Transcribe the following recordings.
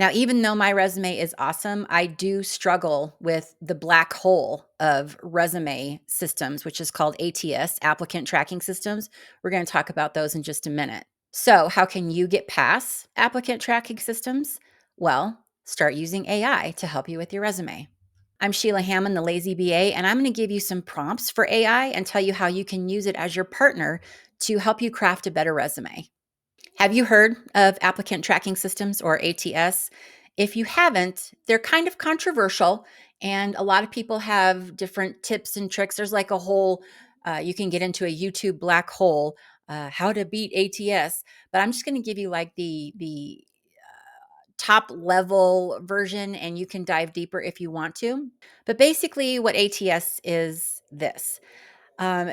Now, even though my resume is awesome, I do struggle with the black hole of resume systems, which is called ATS, applicant tracking systems. We're going to talk about those in just a minute. So, how can you get past applicant tracking systems? Well, start using AI to help you with your resume. I'm Sheila Hammond, the Lazy BA, and I'm going to give you some prompts for AI and tell you how you can use it as your partner to help you craft a better resume. Have you heard of applicant tracking systems or ATS? If you haven't, they're kind of controversial, and a lot of people have different tips and tricks. There's like a whole, you can get into a YouTube black hole, how to beat ATS. But I'm just going to give you like the top level version, and you can dive deeper if you want to. But basically, what ATS is this: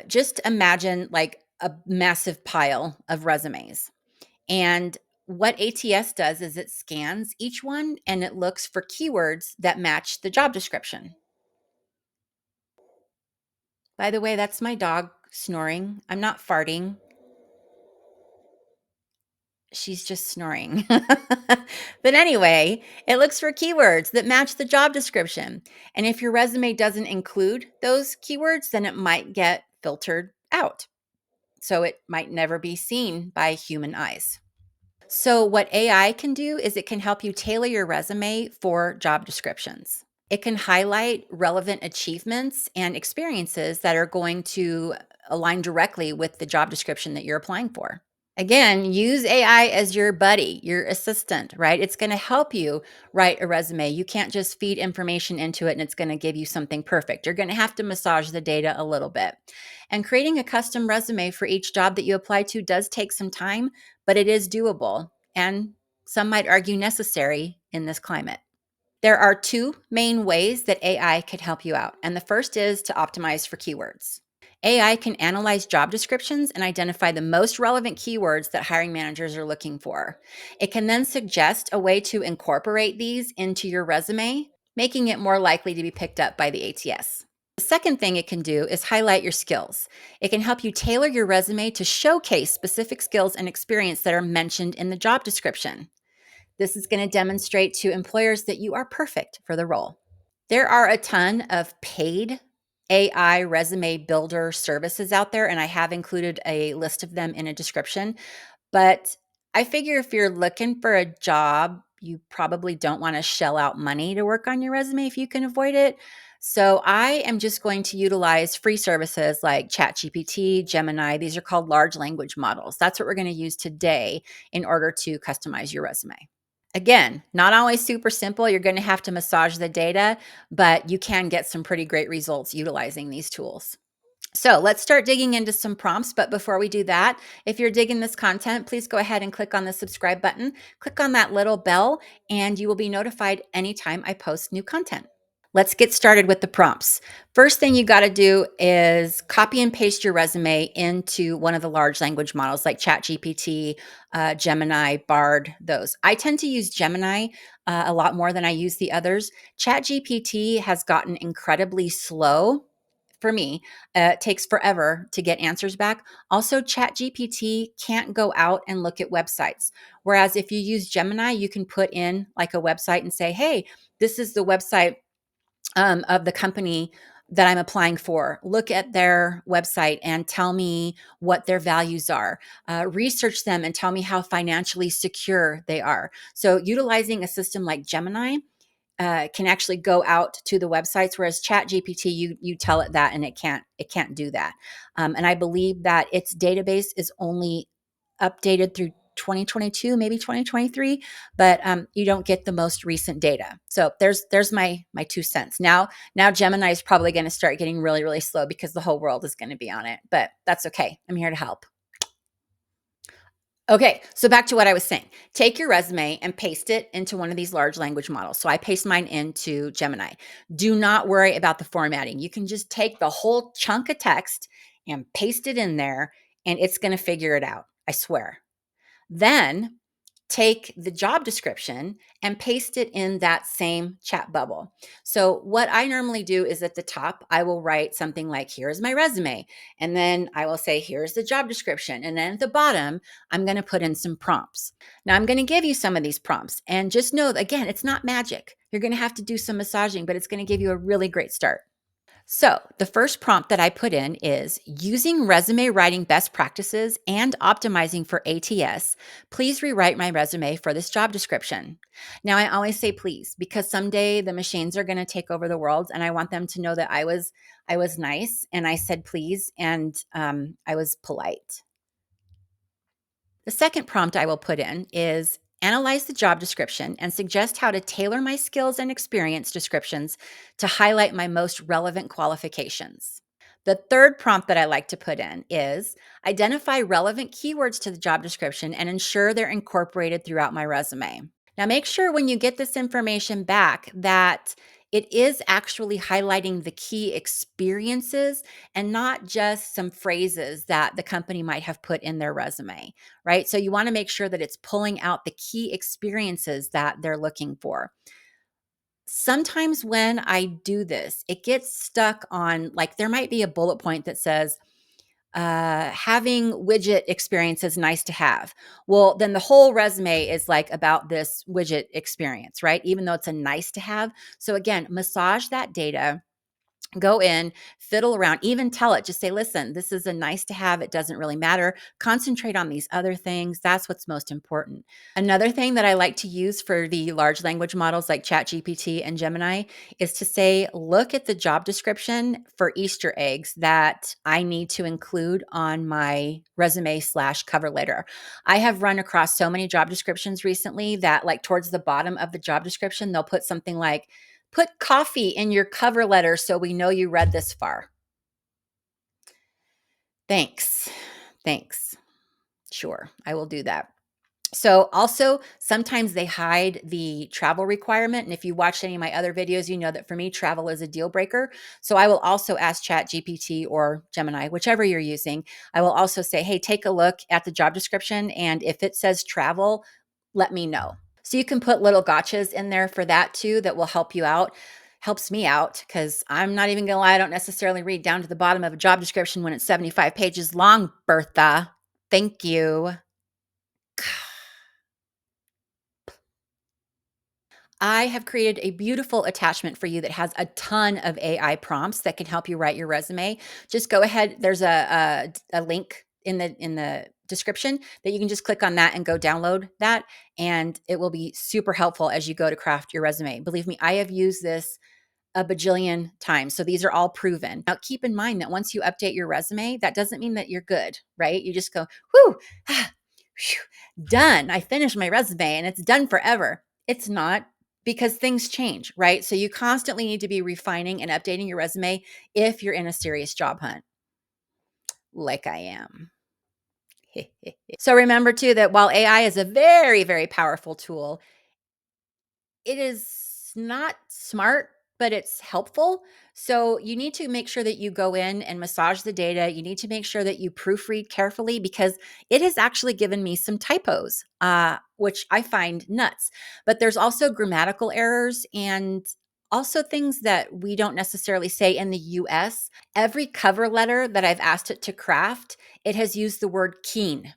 just imagine like a massive pile of resumes. And what ATS does is it scans each one and it looks for keywords that match the job description. By the way, that's my dog snoring. I'm not farting. She's just snoring. But anyway, it looks for keywords that match the job description. And if your resume doesn't include those keywords, then it might get filtered out. So it might never be seen by human eyes. So, what AI can do is it can help you tailor your resume for job descriptions. It can highlight relevant achievements and experiences that are going to align directly with the job description that you're applying for. Again, use AI as your buddy, your assistant, right? It's going to help you write a resume. You can't just feed information into it and it's going to give you something perfect. You're going to have to massage the data a little bit. And creating a custom resume for each job that you apply to does take some time, but it is doable. And some might argue necessary in this climate. There are two main ways that AI could help you out. And the first is to optimize for keywords. AI can analyze job descriptions and identify the most relevant keywords that hiring managers are looking for. It can then suggest a way to incorporate these into your resume, making it more likely to be picked up by the ATS. The second thing it can do is highlight your skills. It can help you tailor your resume to showcase specific skills and experience that are mentioned in the job description. This is going to demonstrate to employers that you are perfect for the role. There are a ton of paid AI resume builder services out there, and I have included a list of them in a description. But I figure if you're looking for a job, you probably don't want to shell out money to work on your resume if you can avoid it. So I am just going to utilize free services like ChatGPT, Gemini. These are called large language models. That's what we're going to use today in order to customize your resume. Again, not always super simple. You're going to have to massage the data, but you can get some pretty great results utilizing these tools. So let's start digging into some prompts. But before we do that, if you're digging this content, please go ahead and click on the subscribe button. Click on that little bell, and you will be notified anytime I post new content. Let's get started with the prompts. First thing you got to do is copy and paste your resume into one of the large language models like ChatGPT, Gemini, Bard, those. I tend to use Gemini a lot more than I use the others. ChatGPT has gotten incredibly slow for me. It takes forever to get answers back. Also, ChatGPT can't go out and look at websites. Whereas if you use Gemini, you can put in like a website and say, hey, this is the website of the company that I'm applying for. Look at their website and tell me what their values are. Research them and tell me how financially secure they are. So, utilizing a system like Gemini can actually go out to the websites, whereas ChatGPT, you tell it that and it can't do that. And I believe that its database is only updated through 2022, maybe 2023, but you don't get the most recent data. So there's my 2 cents. Now Gemini is probably going to start getting really, really slow because the whole world is going to be on it, but that's okay. I'm here to help. Okay, so back to what I was saying. Take your resume and paste it into one of these large language models. So I paste mine into Gemini. Do not worry about the formatting. You can just take the whole chunk of text and paste it in there, and it's going to figure it out. I swear. Then take the job description and paste it in that same chat bubble. So, what I normally do is at the top, I will write something like, here's my resume. And then I will say, here's the job description. And then at the bottom, I'm going to put in some prompts. Now, I'm going to give you some of these prompts. And just know, again, it's not magic. You're going to have to do some massaging, but it's going to give you a really great start. So, the first prompt that I put in is using resume writing best practices and optimizing for ATS. Please rewrite my resume for this job description. Now, I always say please because someday the machines are going to take over the world, and I want them to know that I was nice and I said please and I was polite. The second prompt I will put in is analyze the job description and suggest how to tailor my skills and experience descriptions to highlight my most relevant qualifications. The third prompt that I like to put in is identify relevant keywords to the job description and ensure they're incorporated throughout my resume. Now, make sure when you get this information back that it is actually highlighting the key experiences and not just some phrases that the company might have put in their resume, right? So you want to make sure that it's pulling out the key experiences that they're looking for. Sometimes when I do this, it gets stuck on like there might be a bullet point that says, having widget experience is nice to have. Well, then the whole resume is like about this widget experience, right? Even though it's a nice to have. So again, massage that data, go in, fiddle around, even tell it, just say, listen, this is a nice to have. It doesn't really matter. Concentrate on these other things. That's what's most important. Another thing that I like to use for the large language models like ChatGPT and Gemini is to say, look at the job description for Easter eggs that I need to include on my resume/cover letter. I have run across so many job descriptions recently that, like, towards the bottom of the job description, they'll put something like, put coffee in your cover letter so we know you read this far. Thanks. Thanks. Sure, I will do that. So also, sometimes they hide the travel requirement. And if you watched any of my other videos, you know that for me, travel is a deal breaker. So I will also ask ChatGPT or Gemini, whichever you're using. I will also say, hey, take a look at the job description. And if it says travel, let me know. So you can put little gotchas in there for that too, that will help you out. Helps me out because I'm not even gonna lie, I don't necessarily read down to the bottom of a job description when it's 75 pages long, Bertha. Thank you. I have created a beautiful attachment for you that has a ton of AI prompts that can help you write your resume. Just go ahead. There's a link in the description that you can just click on that and go download that, and it will be super helpful as you go to craft your resume. Believe me, I have used this a bajillion times. So these are all proven. Now, keep in mind that once you update your resume, that doesn't mean that you're good, right? You just go, whoo, ah, whew, done. I finished my resume and it's done forever. It's not because things change, right? So you constantly need to be refining and updating your resume if you're in a serious job hunt, like I am. So remember too that while AI is a very, very powerful tool, it is not smart, but it's helpful. So you need to make sure that you go in and massage the data. You need to make sure that you proofread carefully because it has actually given me some typos, which I find nuts. But there's also grammatical errors and also things that we don't necessarily say in the US. Every cover letter that I've asked it to craft, it has used the word keen.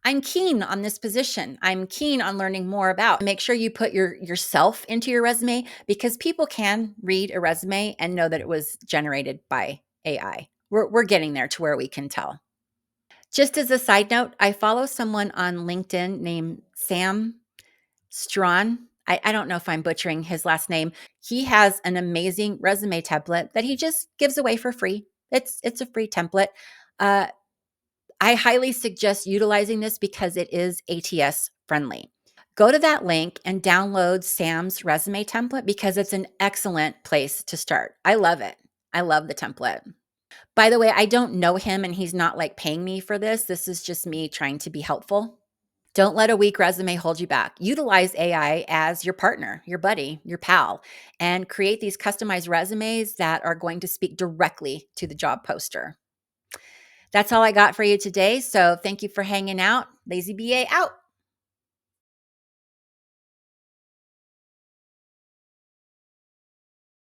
I'm keen on this position. I'm keen on learning more about. Make sure you put yourself into your resume because people can read a resume and know that it was generated by AI. We're getting there to where we can tell. Just as a side note, I follow someone on LinkedIn named Sam Strawn. I don't know if I'm butchering his last name. He has an amazing resume template that he just gives away for free. It's a free template. Uh, I highly suggest utilizing this because it is ATS friendly. Go to that link and download Sam's resume template because it's an excellent place to start. I love it. I love the template. By the way, I don't know him and he's not like paying me for this. This is just me trying to be helpful. Don't let a weak resume hold you back. Utilize AI as your partner, your buddy, your pal, and create these customized resumes that are going to speak directly to the job poster. That's all I got for you today. So thank you for hanging out. Lazy BA out.